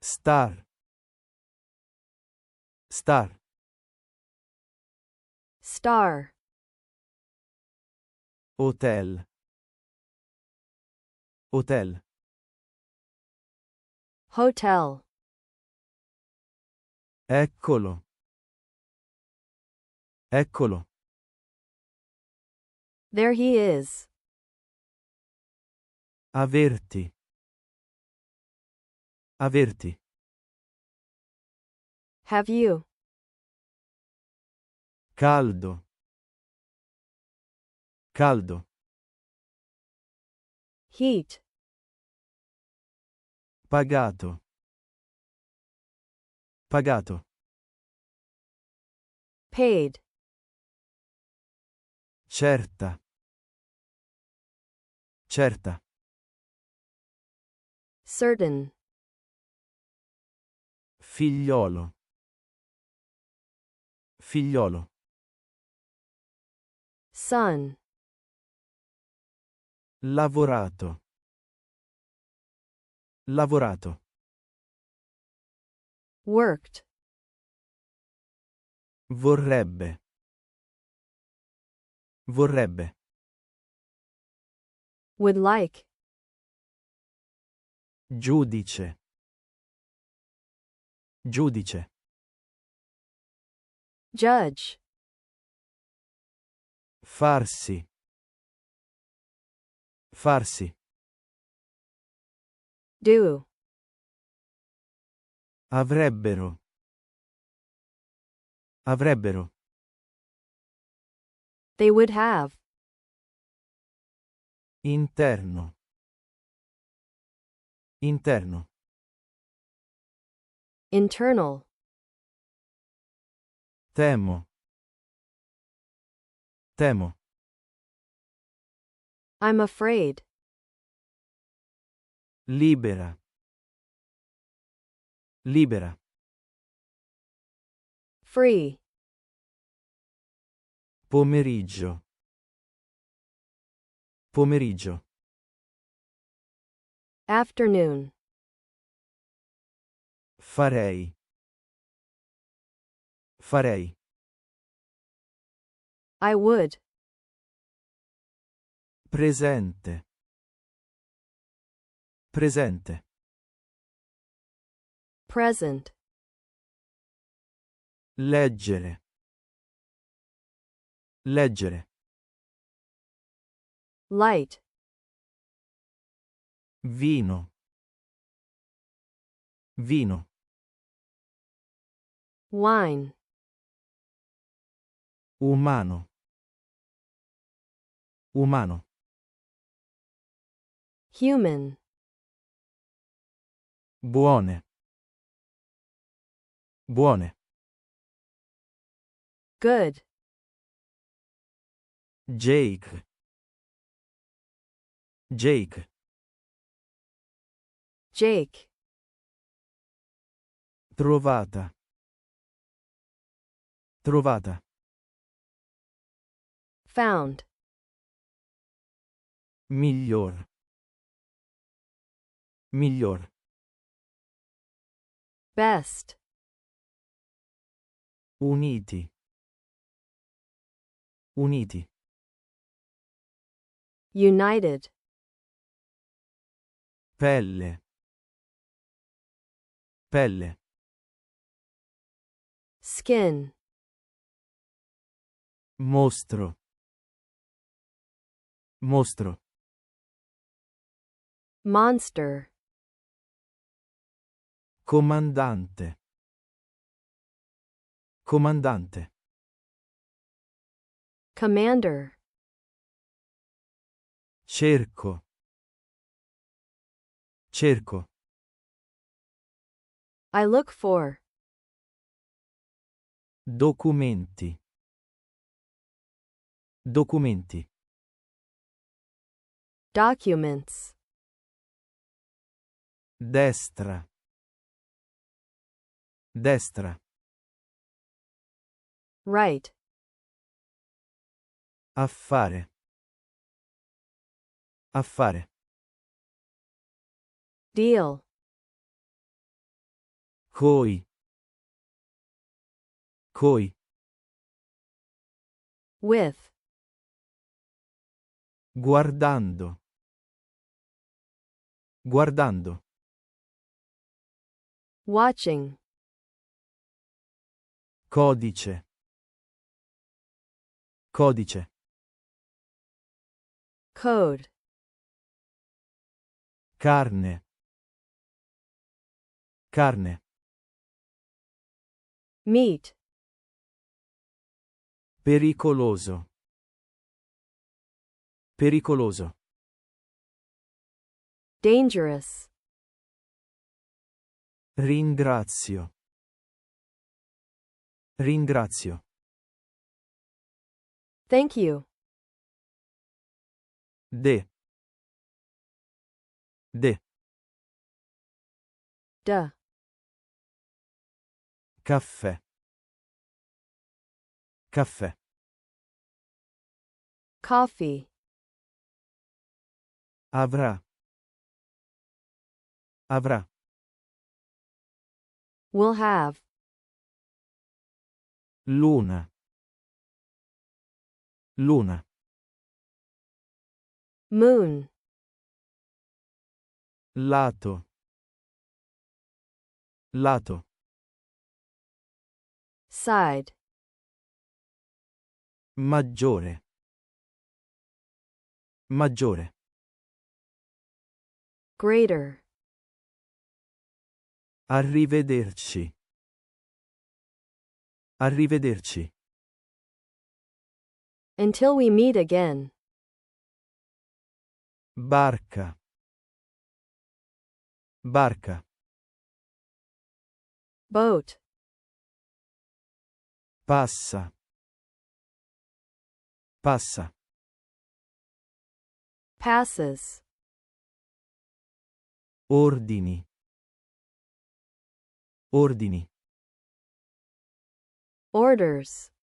Star. Star. Star. Hotel. Hotel. Hotel. Eccolo. Eccolo. There he is. Averti. Averti. Have you? Caldo. Caldo. Heat. Pagato. Pagato. Paid. Certa. Certa. Certain. Figliolo. Figliolo. Son. Lavorato. Lavorato. Worked. Vorrebbe. Vorrebbe. Would like. Giudice. Giudice. Judge. Farsi. Farsi. Do. Avrebbero. Avrebbero. They would have. Interno. Interno. Internal. Temo. Temo. I'm afraid. Libera. Libera. Free. Pomeriggio. Pomeriggio. Afternoon. Farei. Farei. I would. Presente. Presente. Present. Leggere. Leggere. Light. Vino. Vino. Wine. Umano. Umano. Human. Buone. Buone. Good. Jake. Jake. Jake. Trovata. Trovata. Found. Miglior. Miglior. Best. Uniti. Uniti. United. Pelle. Pelle. Skin. Mostro. Mostro. Monster. Comandante. Comandante. Commander. Cerco. Cerco. I look for. Documenti. Documenti. Documents. Destra. Destra. Right. Affare. Affare. Deal. Coi. Coi. With. Guardando. Guardando. Watching. Codice. Codice. Code. Carne. Carne. Meat. Pericoloso. Pericoloso. Dangerous. Ringrazio. Ringrazio. Thank you. De. De. Duh. Caffè. Caffè. Coffee. Avrà. Avrà. Will have. Luna. Luna. Moon. Lato. Lato. Side. Maggiore. Maggiore. Greater. Arrivederci. Arrivederci. Until we meet again. Barca. Barca. Boat. Passa. Passa. Passes. Ordini. Ordini. Orders.